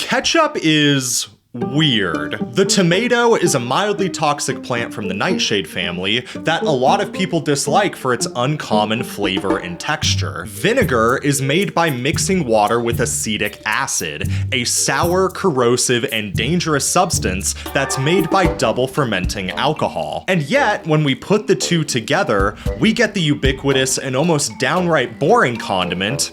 Ketchup is weird. The tomato is a mildly toxic plant from the nightshade family that a lot of people dislike for its uncommon flavor and texture. Vinegar is made by mixing water with acetic acid, a sour, corrosive, and dangerous substance that's made by double fermenting alcohol. And yet, when we put the two together, we get the ubiquitous and almost downright boring condiment,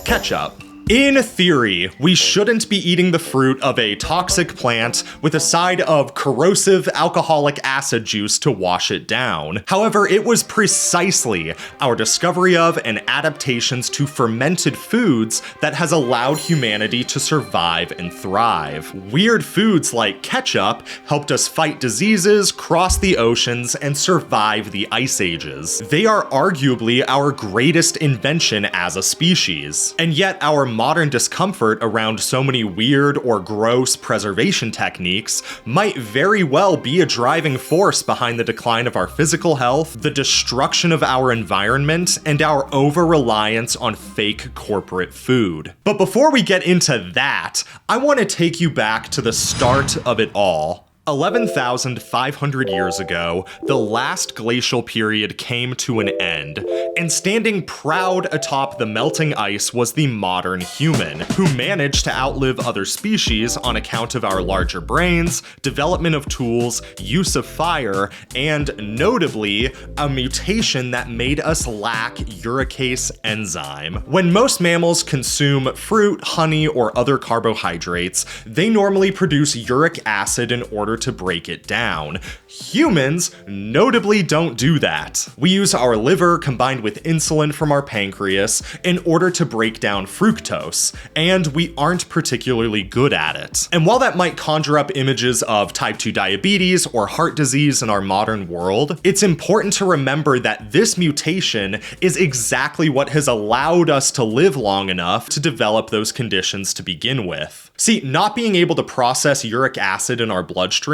ketchup. In theory, we shouldn't be eating the fruit of a toxic plant with a side of corrosive alcoholic acid juice to wash it down. However, it was precisely our discovery of and adaptations to fermented foods that has allowed humanity to survive and thrive. Weird foods like ketchup helped us fight diseases, cross the oceans, and survive the ice ages. They are arguably our greatest invention as a species. And yet our modern discomfort around so many weird or gross preservation techniques might very well be a driving force behind the decline of our physical health, the destruction of our environment, and our over-reliance on fake corporate food. But before we get into that, I want to take you back to the start of it all. 11,500 years ago, the last glacial period came to an end, and standing proud atop the melting ice was the modern human, who managed to outlive other species on account of our larger brains, development of tools, use of fire, and notably, a mutation that made us lack uricase enzyme. When most mammals consume fruit, honey, or other carbohydrates, they normally produce uric acid in order to break it down. Humans notably don't do that. We use our liver combined with insulin from our pancreas in order to break down fructose, and we aren't particularly good at it. And while that might conjure up images of type 2 diabetes or heart disease in our modern world, it's important to remember that this mutation is exactly what has allowed us to live long enough to develop those conditions to begin with. See, not being able to process uric acid in our bloodstream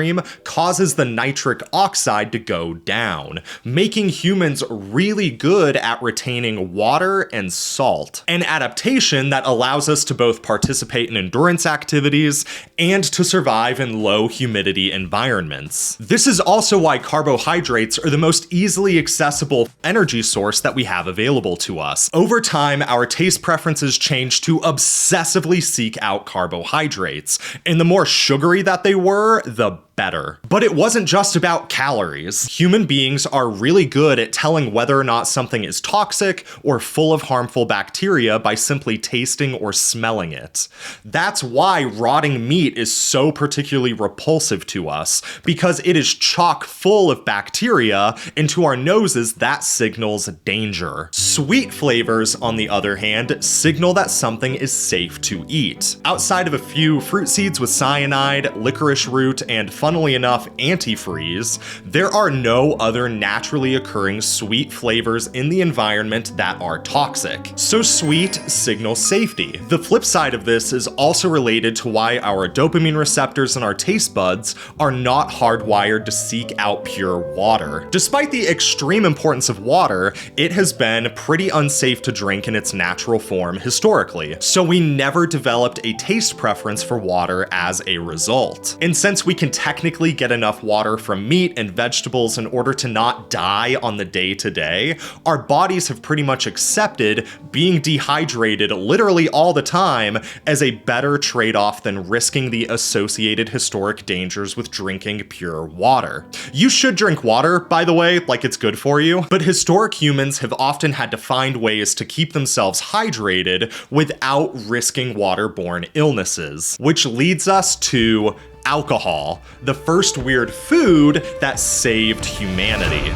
causes the nitric oxide to go down, making humans really good at retaining water and salt. An adaptation that allows us to both participate in endurance activities and to survive in low humidity environments. This is also why carbohydrates are the most easily accessible energy source that we have available to us. Over time, our taste preferences change to obsessively seek out carbohydrates, and the more sugary that they were, the better. But it wasn't just about calories. Human beings are really good at telling whether or not something is toxic or full of harmful bacteria by simply tasting or smelling it. That's why rotting meat is so particularly repulsive to us, because it is chock full of bacteria, and to our noses that signals danger. Sweet flavors, on the other hand, signal that something is safe to eat. Outside of a few fruit seeds with cyanide, licorice root, and funnily enough, antifreeze, there are no other naturally occurring sweet flavors in the environment that are toxic. So sweet signals safety. The flip side of this is also related to why our dopamine receptors in our taste buds are not hardwired to seek out pure water. Despite the extreme importance of water, it has been pretty unsafe to drink in its natural form historically, so we never developed a taste preference for water as a result. And since we can technically get enough water from meat and vegetables in order to not die on the day-to-day, our bodies have pretty much accepted being dehydrated literally all the time as a better trade-off than risking the associated historic dangers with drinking pure water. You should drink water, by the way, like it's good for you, but historic humans have often had to find ways to keep themselves hydrated without risking waterborne illnesses, which leads us to alcohol, the first weird food that saved humanity.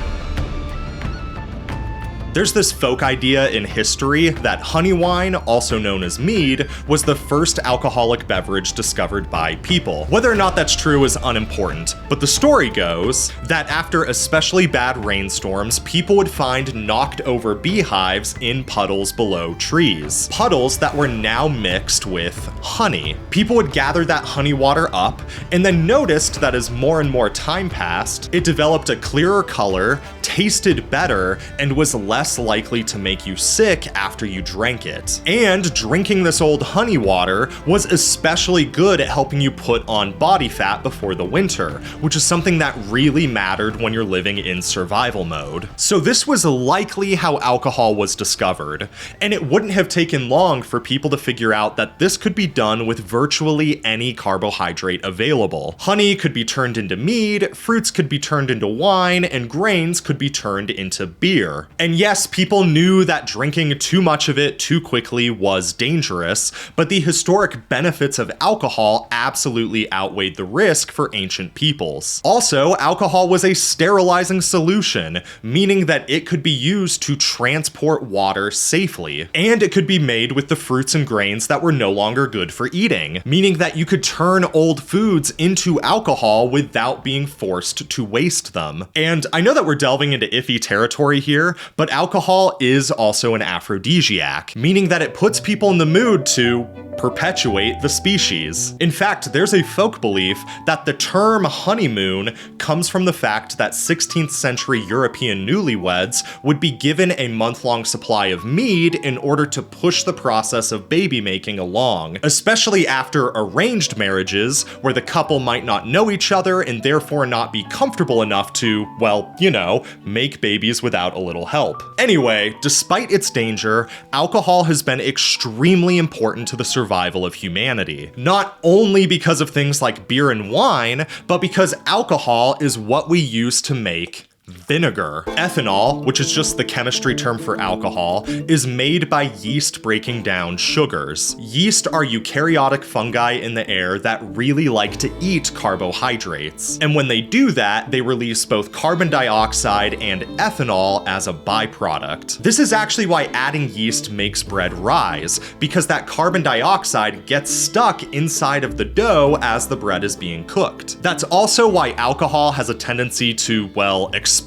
There's this folk idea in history that honey wine, also known as mead, was the first alcoholic beverage discovered by people. Whether or not that's true is unimportant, but the story goes that after especially bad rainstorms, people would find knocked over beehives in puddles below trees. Puddles that were now mixed with honey. People would gather that honey water up and then noticed that as more and more time passed, it developed a clearer color, tasted better, and was less less likely to make you sick after you drank it. And drinking this old honey water was especially good at helping you put on body fat before the winter, which is something that really mattered when you're living in survival mode. So this was likely how alcohol was discovered, and it wouldn't have taken long for people to figure out that this could be done with virtually any carbohydrate available. Honey could be turned into mead, fruits could be turned into wine, and grains could be turned into beer. And yes, people knew that drinking too much of it too quickly was dangerous, but the historic benefits of alcohol absolutely outweighed the risk for ancient peoples. Also, alcohol was a sterilizing solution, meaning that it could be used to transport water safely. And it could be made with the fruits and grains that were no longer good for eating, meaning that you could turn old foods into alcohol without being forced to waste them. And I know that we're delving into iffy territory here, but alcohol is also an aphrodisiac, meaning that it puts people in the mood to perpetuate the species. In fact, there's a folk belief that the term honeymoon comes from the fact that 16th century European newlyweds would be given a month-long supply of mead in order to push the process of baby making along, especially after arranged marriages where the couple might not know each other and therefore not be comfortable enough to, well, you know, make babies without a little help. Anyway, despite its danger, alcohol has been extremely important to the survival of humanity. Not only because of things like beer and wine, but because alcohol is what we use to make vinegar. Ethanol, which is just the chemistry term for alcohol, is made by yeast breaking down sugars. Yeast are eukaryotic fungi in the air that really like to eat carbohydrates. And when they do that, they release both carbon dioxide and ethanol as a byproduct. This is actually why adding yeast makes bread rise, because that carbon dioxide gets stuck inside of the dough as the bread is being cooked. That's also why alcohol has a tendency to, well, explode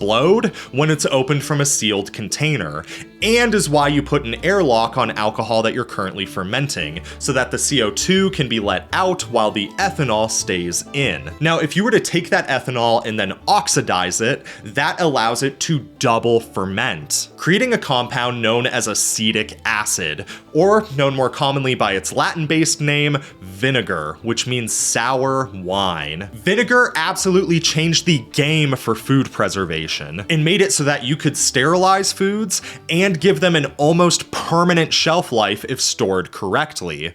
when it's opened from a sealed container, and is why you put an airlock on alcohol that you're currently fermenting, so that the CO2 can be let out while the ethanol stays in. Now, if you were to take that ethanol and then oxidize it, that allows it to double ferment, creating a compound known as acetic acid, or known more commonly by its Latin-based name, vinegar, which means sour wine. Vinegar absolutely changed the game for food preservation and made it so that you could sterilize foods and give them an almost permanent shelf life if stored correctly.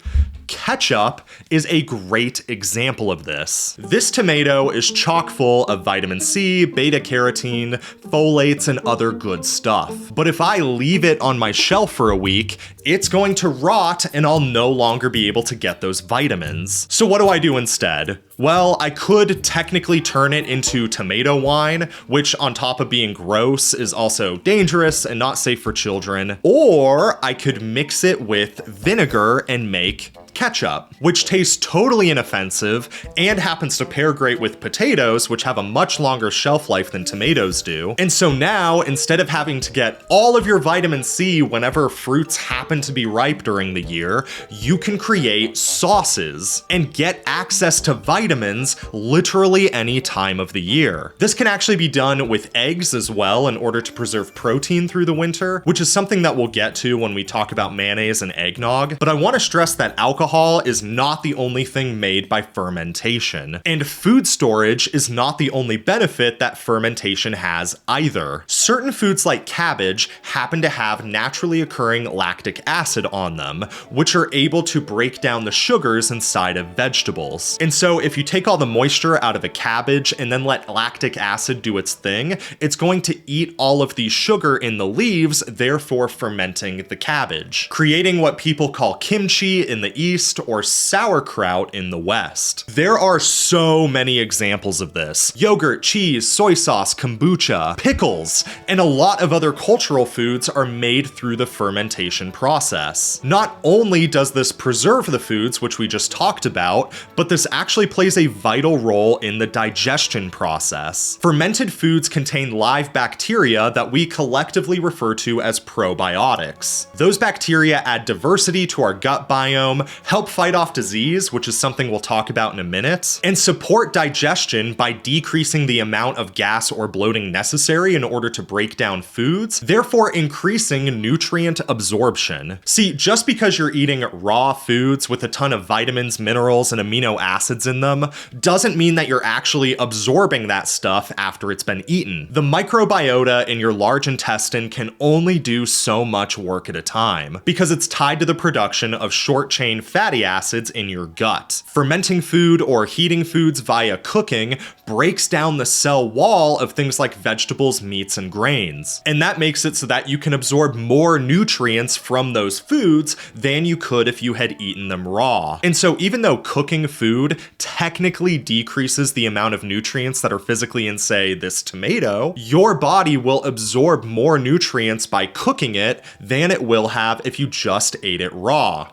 Ketchup is a great example of this. This tomato is chock full of vitamin C, beta carotene, folates, and other good stuff. But if I leave it on my shelf for a week, it's going to rot and I'll no longer be able to get those vitamins. So what do I do instead? Well, I could technically turn it into tomato wine, which on top of being gross is also dangerous and not safe for children. Or I could mix it with vinegar and make ketchup, which tastes totally inoffensive and happens to pair great with potatoes, which have a much longer shelf life than tomatoes do. And so now, instead of having to get all of your vitamin C whenever fruits happen to be ripe during the year, you can create sauces and get access to vitamins literally any time of the year. This can actually be done with eggs as well in order to preserve protein through the winter, which is something that we'll get to when we talk about mayonnaise and eggnog. But I want to stress that alcohol is not the only thing made by fermentation, and food storage is not the only benefit that fermentation has either. Certain foods like cabbage happen to have naturally occurring lactic acid on them, which are able to break down the sugars inside of vegetables. And so if you take all the moisture out of a cabbage and then let lactic acid do its thing, it's going to eat all of the sugar in the leaves, therefore fermenting the cabbage, creating what people call kimchi in the East or sauerkraut in the West. There are so many examples of this. Yogurt, cheese, soy sauce, kombucha, pickles, and a lot of other cultural foods are made through the fermentation process. Not only does this preserve the foods, which we just talked about, but this actually plays a vital role in the digestion process. Fermented foods contain live bacteria that we collectively refer to as probiotics. Those bacteria add diversity to our gut biome, help fight off disease, which is something we'll talk about in a minute, and support digestion by decreasing the amount of gas or bloating necessary in order to break down foods, therefore increasing nutrient absorption. See, just because you're eating raw foods with a ton of vitamins, minerals, and amino acids in them doesn't mean that you're actually absorbing that stuff after it's been eaten. The microbiota in your large intestine can only do so much work at a time because it's tied to the production of short-chain fatty acids in your gut. Fermenting food or heating foods via cooking breaks down the cell wall of things like vegetables, meats, and grains. And that makes it so that you can absorb more nutrients from those foods than you could if you had eaten them raw. And so even though cooking food technically decreases the amount of nutrients that are physically in, say, this tomato, your body will absorb more nutrients by cooking it than it will have if you just ate it raw.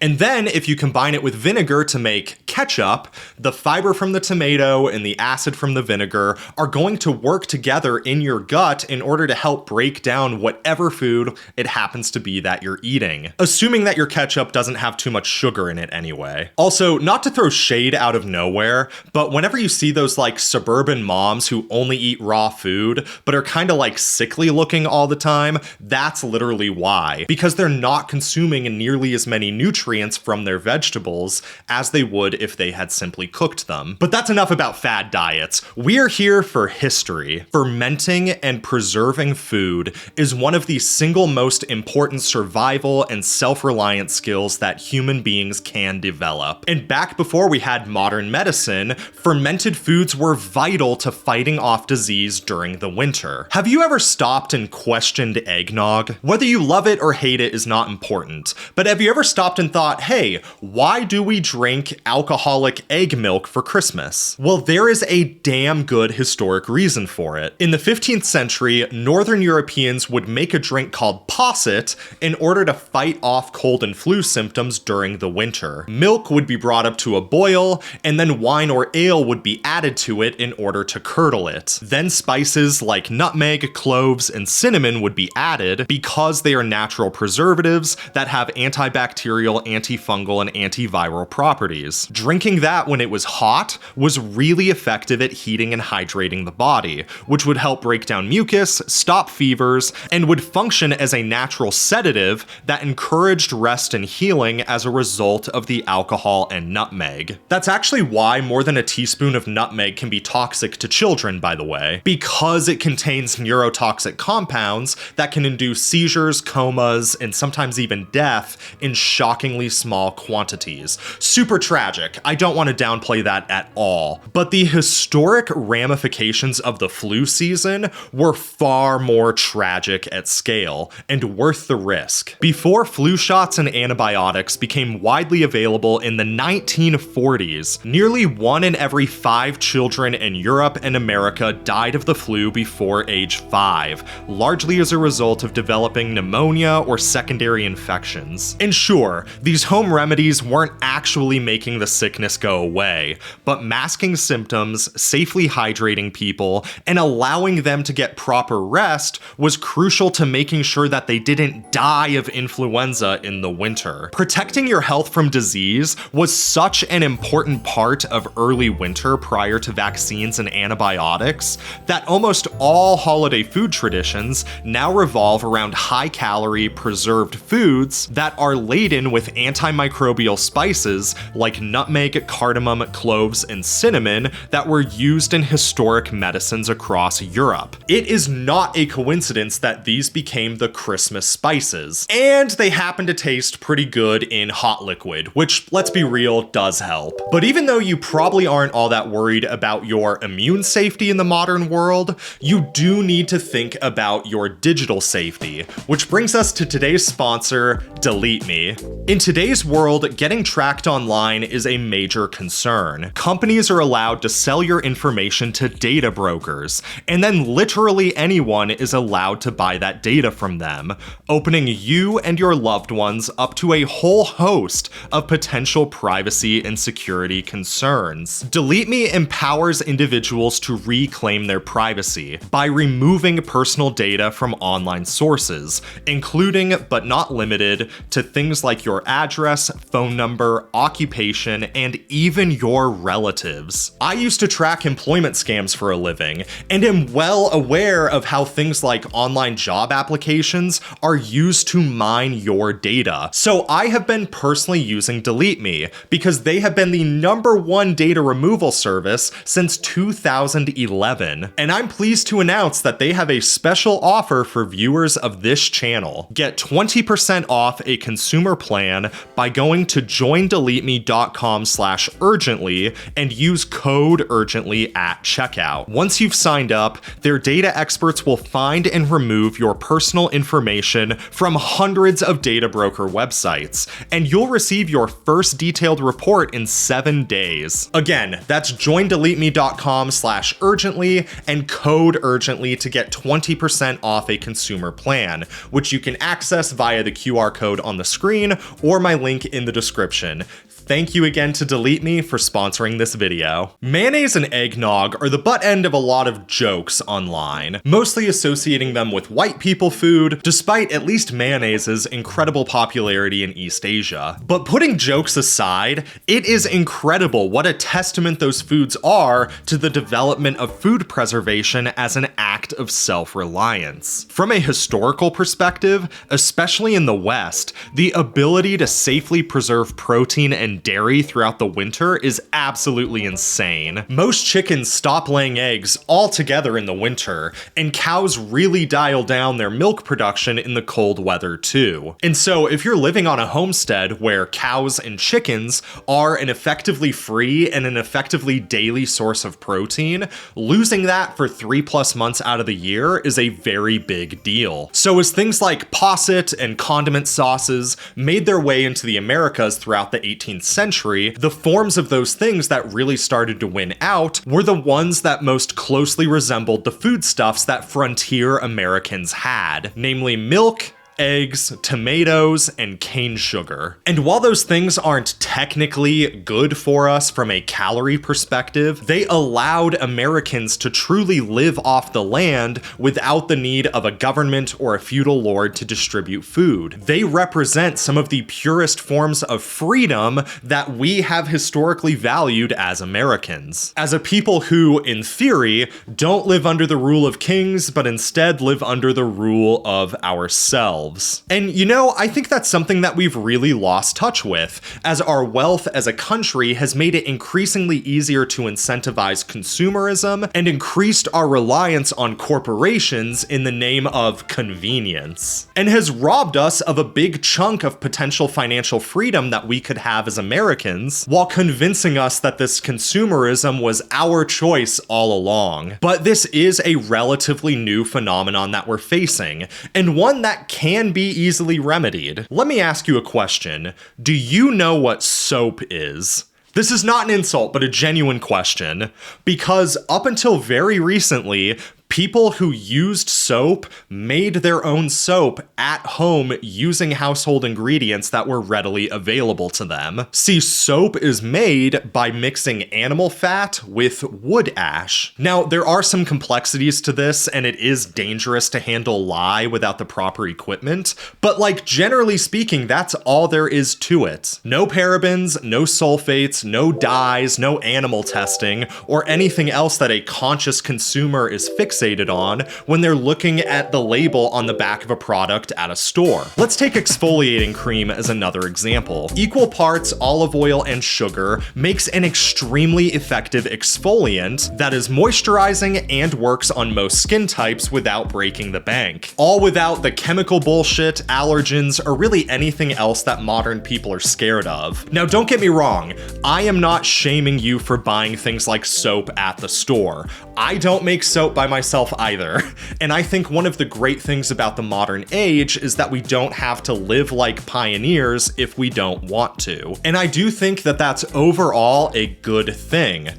And then, if you combine it with vinegar to make ketchup, the fiber from the tomato and the acid from the vinegar are going to work together in your gut in order to help break down whatever food it happens to be that you're eating. Assuming that your ketchup doesn't have too much sugar in it anyway. Also, not to throw shade out of nowhere, but whenever you see those like suburban moms who only eat raw food, but are kind of like sickly looking all the time, that's literally why. Because they're not consuming nearly as many nutrients from their vegetables as they would if they had simply cooked them. But that's enough about fad diets. We're here for history. Fermenting and preserving food is one of the single most important survival and self-reliant skills that human beings can develop. And back before we had modern medicine, fermented foods were vital to fighting off disease during the winter. Have you ever stopped and questioned eggnog? Whether you love it or hate it is not important, but have you ever stopped and thought, hey, why do we drink alcoholic egg milk for Christmas? Well, there is a damn good historic reason for it. In the 15th century, Northern Europeans would make a drink called posset in order to fight off cold and flu symptoms during the winter. Milk would be brought up to a boil, and then wine or ale would be added to it in order to curdle it. Then spices like nutmeg, cloves, and cinnamon would be added because they are natural preservatives that have antibacterial, antifungal, and antiviral properties. Drinking that when it was hot was really effective at heating and hydrating the body, which would help break down mucus, stop fevers, and would function as a natural sedative that encouraged rest and healing as a result of the alcohol and nutmeg. That's actually why more than a teaspoon of nutmeg can be toxic to children, by the way, because it contains neurotoxic compounds that can induce seizures, comas, and sometimes even death in shockingly small quantities. Super tragic. I don't want to downplay that at all. But the historic ramifications of the flu season were far more tragic at scale and worth the risk. Before flu shots and antibiotics became widely available in the 1940s, nearly 1 in every 5 children in Europe and America died of the flu before age 5, largely as a result of developing pneumonia or secondary infections. And sure, these home remedies weren't actually making the sickness go away, but masking symptoms, safely hydrating people, and allowing them to get proper rest was crucial to making sure that they didn't die of influenza in the winter. Protecting your health from disease was such an important part of early winter prior to vaccines and antibiotics that almost all holiday food traditions now revolve around high-calorie, preserved foods that are laden with antimicrobial spices like nutmeg, cardamom, cloves, and cinnamon that were used in historic medicines across Europe. It is not a coincidence that these became the Christmas spices, and they happen to taste pretty good in hot liquid, which, let's be real, does help. But even though you probably aren't all that worried about your immune safety in the modern world, you do need to think about your digital safety, which brings us to today's sponsor, DeleteMe. In today's world, getting tracked online is a major concern. Companies are allowed to sell your information to data brokers, and then literally anyone is allowed to buy that data from them, opening you and your loved ones up to a whole host of potential privacy and security concerns. DeleteMe empowers individuals to reclaim their privacy by removing personal data from online sources, including but not limited to things like your address, phone number, occupation, and even your relatives. I used to track employment scams for a living, and am well aware of how things like online job applications are used to mine your data. So I have been personally using DeleteMe because they have been the #1 data removal service since 2011. And I'm pleased to announce that they have a special offer for viewers of this channel. Get 20% off a consumer plan by going to joindeleteme.com/urgently and use code urgently at checkout. Once you've signed up, their data experts will find and remove your personal information from hundreds of data broker websites, and you'll receive your first detailed report in 7 days. Again, that's joindeleteme.com/urgently and code urgently to get 20% off a consumer plan, which you can access via the QR code on the screen or my link in the description. Thank you again to DeleteMe for sponsoring this video. Mayonnaise and eggnog are the butt end of a lot of jokes online, mostly associating them with white people food, despite at least mayonnaise's incredible popularity in East Asia. But putting jokes aside, it is incredible what a testament those foods are to the development of food preservation as an act of self-reliance. From a historical perspective, especially in the West, the ability to safely preserve protein and dairy throughout the winter is absolutely insane. Most chickens stop laying eggs altogether in the winter, and cows really dial down their milk production in the cold weather too. And so if you're living on a homestead where cows and chickens are an effectively free and an effectively daily source of protein, losing that for 3+ months out of the year is a very big deal. So as things like posset and condiment sauces made their way into the Americas throughout the 18th century, the forms of those things that really started to win out were the ones that most closely resembled the foodstuffs that frontier Americans had, namely milk, eggs, tomatoes, and cane sugar. And while those things aren't technically good for us from a calorie perspective, they allowed Americans to truly live off the land without the need of a government or a feudal lord to distribute food. They represent some of the purest forms of freedom that we have historically valued as Americans. As a people who, in theory, don't live under the rule of kings, but instead live under the rule of ourselves. And you know, I think that's something that we've really lost touch with, as our wealth as a country has made it increasingly easier to incentivize consumerism and increased our reliance on corporations in the name of convenience, and has robbed us of a big chunk of potential financial freedom that we could have as Americans, while convincing us that this consumerism was our choice all along. But this is a relatively new phenomenon that we're facing, and one that can be easily remedied. Let me ask you a question. Do you know what soap is? This is not an insult, but a genuine question, because up until very recently, people who used soap made their own soap at home using household ingredients that were readily available to them. See, soap is made by mixing animal fat with wood ash. Now, there are some complexities to this, and it is dangerous to handle lye without the proper equipment, but like generally speaking, that's all there is to it. No parabens, no sulfates, no dyes, no animal testing, or anything else that a conscious consumer is fixated on when they're looking at the label on the back of a product at a store. Let's take exfoliating cream as another example. Equal parts olive oil and sugar makes an extremely effective exfoliant that is moisturizing and works on most skin types without breaking the bank. All without the chemical bullshit, allergens, or really anything else that modern people are scared of. Now, don't get me wrong, I am not shaming you for buying things like soap at the store. I don't make soap by myself myself either. And I think one of the great things about the modern age is that we don't have to live like pioneers if we don't want to. And I do think that that's overall a good thing.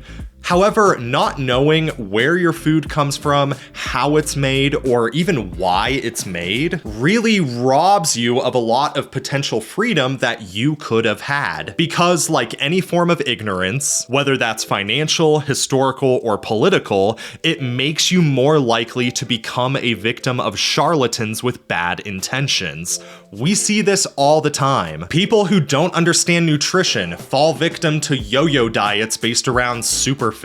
However, not knowing where your food comes from, how it's made, or even why it's made really robs you of a lot of potential freedom that you could have had. Because like any form of ignorance, whether that's financial, historical, or political, it makes you more likely to become a victim of charlatans with bad intentions. We see this all the time. People who don't understand nutrition fall victim to yo-yo diets based around superfoods.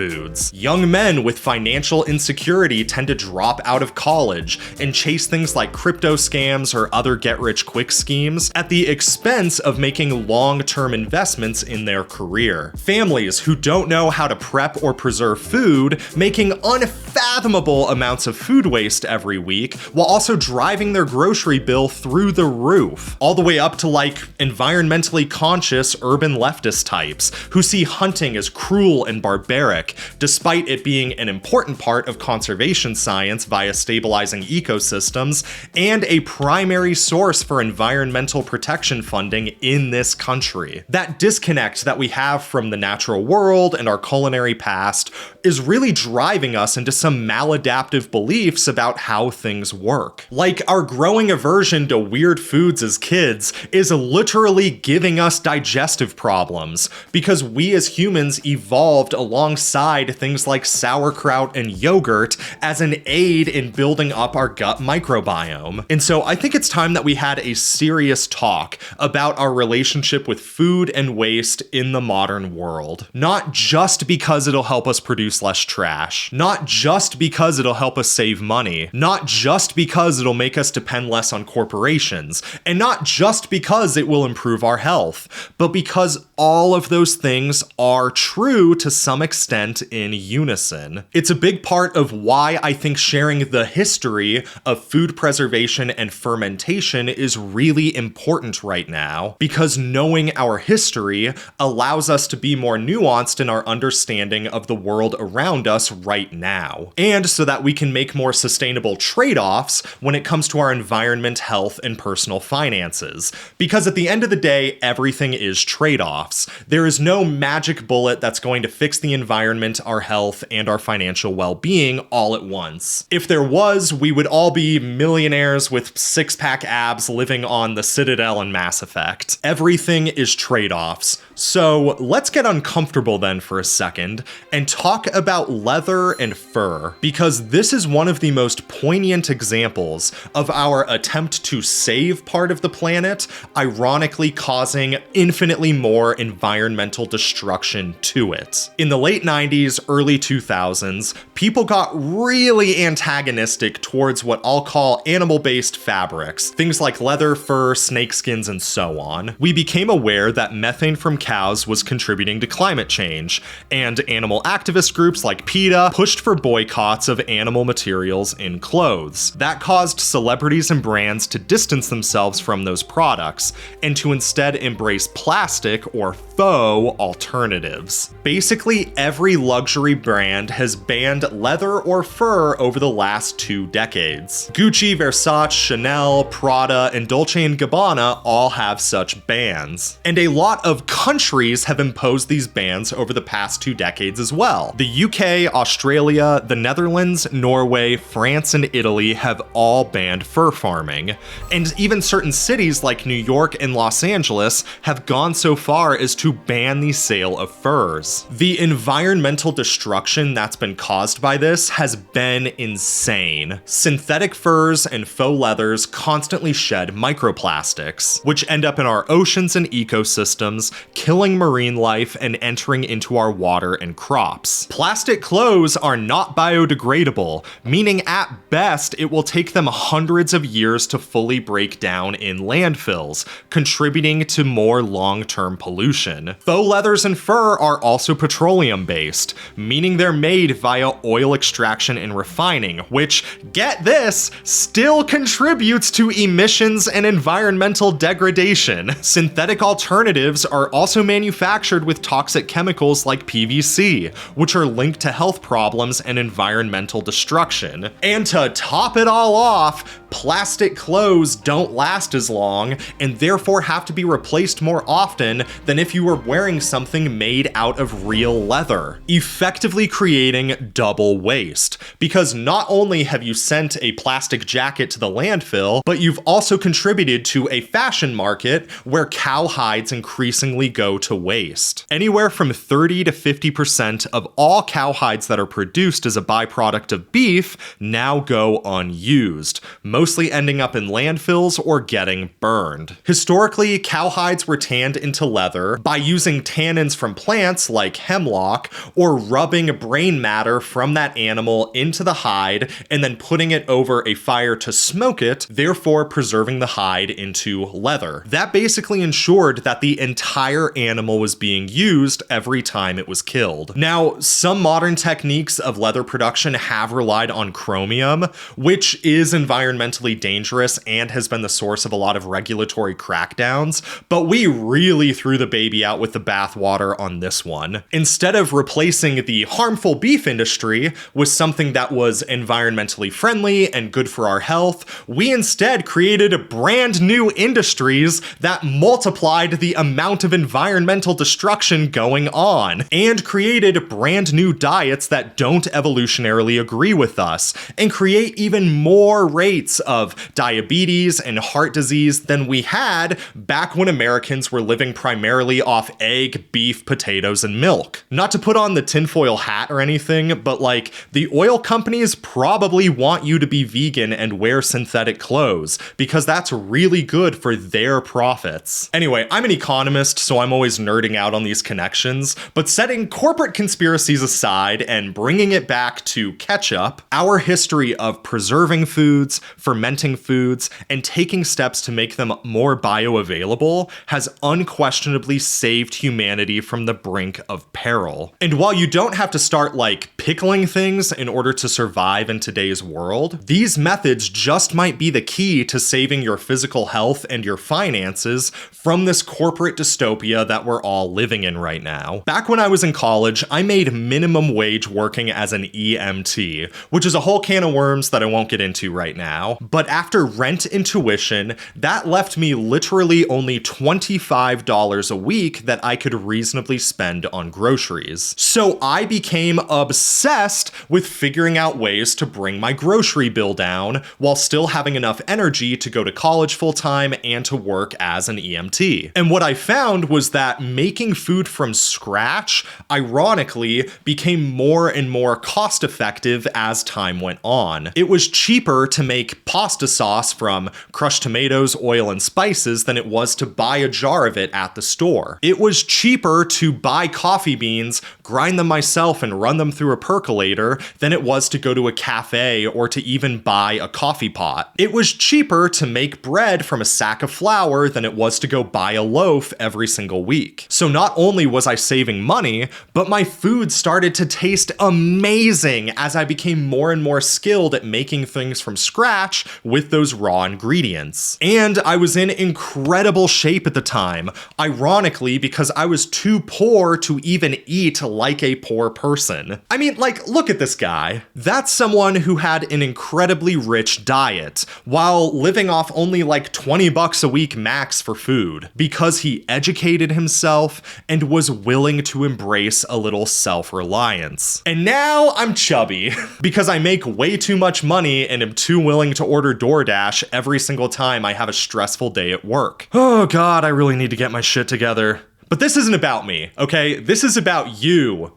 Young men with financial insecurity tend to drop out of college and chase things like crypto scams or other get-rich-quick schemes at the expense of making long-term investments in their career. Families who don't know how to prep or preserve food, making unfathomable amounts of food waste every week, while also driving their grocery bill through the roof. All the way up to like environmentally conscious urban leftist types who see hunting as cruel and barbaric, despite it being an important part of conservation science via stabilizing ecosystems and a primary source for environmental protection funding in this country. That disconnect that we have from the natural world and our culinary past is really driving us into some maladaptive beliefs about how things work. Like our growing aversion to weird foods as kids is literally giving us digestive problems because we as humans evolved alongside things like sauerkraut and yogurt as an aid in building up our gut microbiome. And so I think it's time that we had a serious talk about our relationship with food and waste in the modern world. Not just because it'll help us produce less trash, not just because it'll help us save money, not just because it'll make us depend less on corporations, and not just because it will improve our health, but because all of those things are true to some extent in unison. It's a big part of why I think sharing the history of food preservation and fermentation is really important right now, because knowing our history allows us to be more nuanced in our understanding of the world around us right now, and so that we can make more sustainable trade-offs when it comes to our environment, health, and personal finances. Because at the end of the day, everything is trade-offs. There is no magic bullet that's going to fix the environment, our health, and our financial well-being all at once. If there was, we would all be millionaires with six-pack abs living on the Citadel in Mass Effect. Everything is trade-offs. So let's get uncomfortable then for a second and talk about leather and fur, because this is one of the most poignant examples of our attempt to save part of the planet, ironically causing infinitely more environmental destruction to it. In the late 90s, early 2000s, people got really antagonistic towards what I'll call animal-based fabrics, things like leather, fur, snakeskins, and so on. We became aware that methane from cows was contributing to climate change, and animal activist groups like PETA pushed for boycotts of animal materials in clothes. That caused celebrities and brands to distance themselves from those products, and to instead embrace plastic or faux alternatives. Basically, every luxury brand has banned leather or fur over the last 2 decades. Gucci, Versace, Chanel, Prada, and Dolce & Gabbana all have such bans. And a lot of countries have imposed these bans over the past 2 decades as well. The UK, Australia, the Netherlands, Norway, France, and Italy have all banned fur farming. And even certain cities like New York and Los Angeles have gone so far as to ban the sale of furs. The environmental destruction that's been caused by this has been insane. Synthetic furs and faux leathers constantly shed microplastics, which end up in our oceans and ecosystems, killing marine life and entering into our water and crops. Plastic clothes are not biodegradable, meaning at best it will take them hundreds of years to fully break down in landfills, contributing to more long-term pollution. Faux leathers and fur are also petroleum-based, meaning they're made via oil extraction and refining, which, get this, still contributes to emissions and environmental degradation. Synthetic alternatives are also also manufactured with toxic chemicals like PVC, which are linked to health problems and environmental destruction. And to top it all off, plastic clothes don't last as long and therefore have to be replaced more often than if you were wearing something made out of real leather, effectively creating double waste. Because not only have you sent a plastic jacket to the landfill, but you've also contributed to a fashion market where cow hides increasingly go to waste. Anywhere from 30 to 50% of all cow hides that are produced as a byproduct of beef now go unused, mostly ending up in landfills or getting burned. Historically, cow hides were tanned into leather by using tannins from plants like hemlock or rubbing brain matter from that animal into the hide and then putting it over a fire to smoke it, therefore preserving the hide into leather. That basically ensured that the entire animal was being used every time it was killed. Now, some modern techniques of leather production have relied on chromium, which is environmentally dangerous and has been the source of a lot of regulatory crackdowns, but we really threw the baby out with the bathwater on this one. Instead of replacing the harmful beef industry with something that was environmentally friendly and good for our health, we instead created brand new industries that multiplied the amount of environmental destruction going on, and created brand new diets that don't evolutionarily agree with us, and create even more rates of diabetes and heart disease than we had back when Americans were living primarily off egg, beef, potatoes, and milk. Not to put on the tinfoil hat or anything, but like, the oil companies probably want you to be vegan and wear synthetic clothes, because that's really good for their profits. Anyway, I'm an economist, so I'm always nerding out on these connections, but setting corporate conspiracies aside and bringing it back to ketchup, our history of preserving foods, fermenting foods, and taking steps to make them more bioavailable has unquestionably saved humanity from the brink of peril. And while you don't have to start like pickling things in order to survive in today's world, these methods just might be the key to saving your physical health and your finances from this corporate dystopia that we're all living in right now. Back when I was in college, I made minimum wage working as an EMT, which is a whole can of worms that I won't get into right now. But after rent and tuition, that left me literally only $25 a week that I could reasonably spend on groceries. So I became obsessed with figuring out ways to bring my grocery bill down while still having enough energy to go to college full time and to work as an EMT. And what I found was that making food from scratch, ironically, became more and more cost effective as time went on. It was cheaper to make pasta sauce from crushed tomatoes, oil, and spices than it was to buy a jar of it at the store. It was cheaper to buy coffee beans, grind them myself, and run them through a percolator than it was to go to a cafe or to even buy a coffee pot. It was cheaper to make bread from a sack of flour than it was to go buy a loaf every single week. So not only was I saving money, but my food started to taste amazing as I became more and more skilled at making things from scratch with those raw ingredients. And I was in incredible shape at the time, ironically, because I was too poor to even eat like a poor person. I mean, like, look at this guy. That's someone who had an incredibly rich diet while living off only like $20 a week max for food, because he educated himself and was willing to embrace a little self-reliance. And now I'm chubby because I make way too much money and am too willing to order DoorDash every single time I have a stressful day at work. Oh God, I really need to get my shit together. But this isn't about me, okay? This is about you,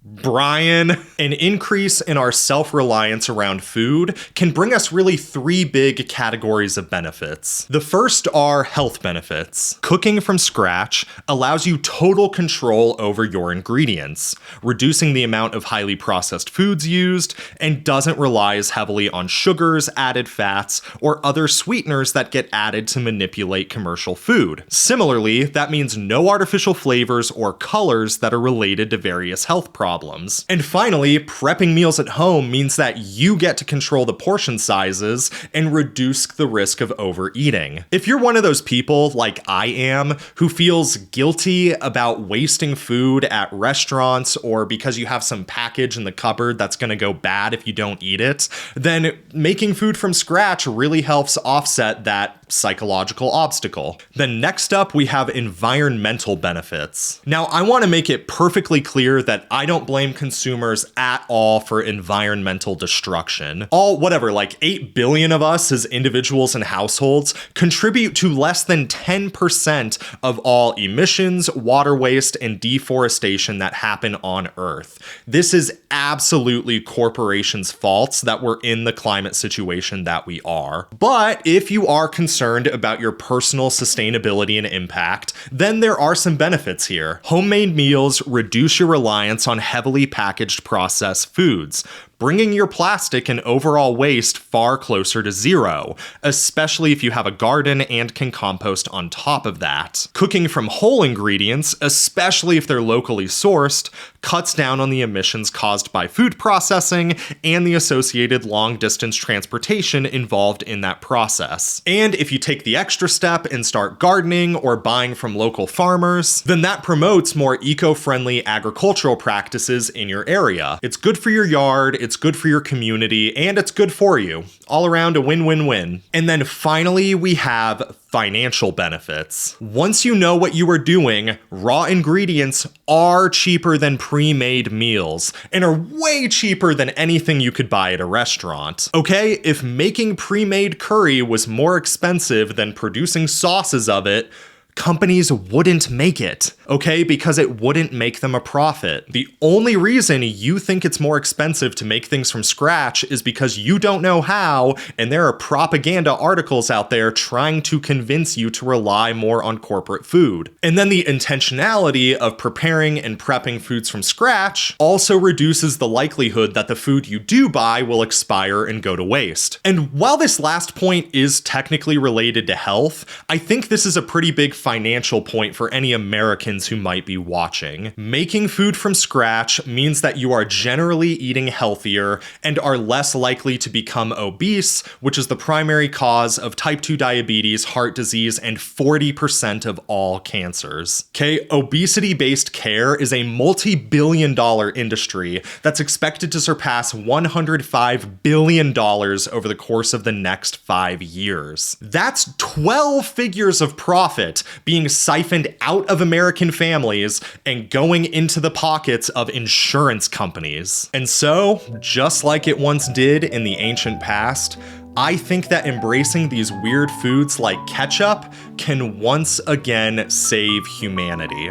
Brian. An increase in our self-reliance around food can bring us really three big categories of benefits. The first are health benefits. Cooking from scratch allows you total control over your ingredients, reducing the amount of highly processed foods used, and doesn't rely as heavily on sugars, added fats, or other sweeteners that get added to manipulate commercial food. Similarly, that means no artificial flavors or colors that are related to various health problems. problems. And finally, prepping meals at home means that you get to control the portion sizes and reduce the risk of overeating. If you're one of those people, like I am, who feels guilty about wasting food at restaurants or because you have some package in the cupboard that's gonna go bad if you don't eat it, then making food from scratch really helps offset that psychological obstacle. Then next up, we have environmental benefits. Now, I want to make it perfectly clear that I don't blame consumers at all for environmental destruction. Like 8 billion of us as individuals and households contribute to less than 10% of all emissions, water waste, and deforestation that happen on Earth. This is absolutely corporations' faults that we're in the climate situation that we are. But if you are concerned about your personal sustainability and impact, then there are some benefits here. Homemade meals reduce your reliance on heavily packaged processed foods, bringing your plastic and overall waste far closer to zero, especially if you have a garden and can compost on top of that. Cooking from whole ingredients, especially if they're locally sourced, cuts down on the emissions caused by food processing and the associated long-distance transportation involved in that process. And if you take the extra step and start gardening or buying from local farmers, then that promotes more eco-friendly agricultural practices in your area. It's good for your yard, it's good for your community, and it's good for you. All around a win-win-win. And then finally, we have financial benefits. Once you know what you are doing, raw ingredients are cheaper than pre-made meals and are way cheaper than anything you could buy at a restaurant. Okay, if making pre-made curry was more expensive than producing sauces of it, companies wouldn't make it, okay? Because it wouldn't make them a profit. The only reason you think it's more expensive to make things from scratch is because you don't know how, and there are propaganda articles out there trying to convince you to rely more on corporate food. And then the intentionality of preparing and prepping foods from scratch also reduces the likelihood that the food you do buy will expire and go to waste. And while this last point is technically related to health, I think this is a pretty big financial point for any Americans who might be watching. Making food from scratch means that you are generally eating healthier and are less likely to become obese, which is the primary cause of type 2 diabetes, heart disease, and 40% of all cancers. Okay, obesity-based care is a multi-billion-dollar industry that's expected to surpass $105 billion over the course of the next 5 years. That's 12 figures of profit being siphoned out of American families and going into the pockets of insurance companies. And so, just like it once did in the ancient past, I think that embracing these weird foods like ketchup can once again save humanity.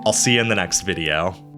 I'll see you in the next video.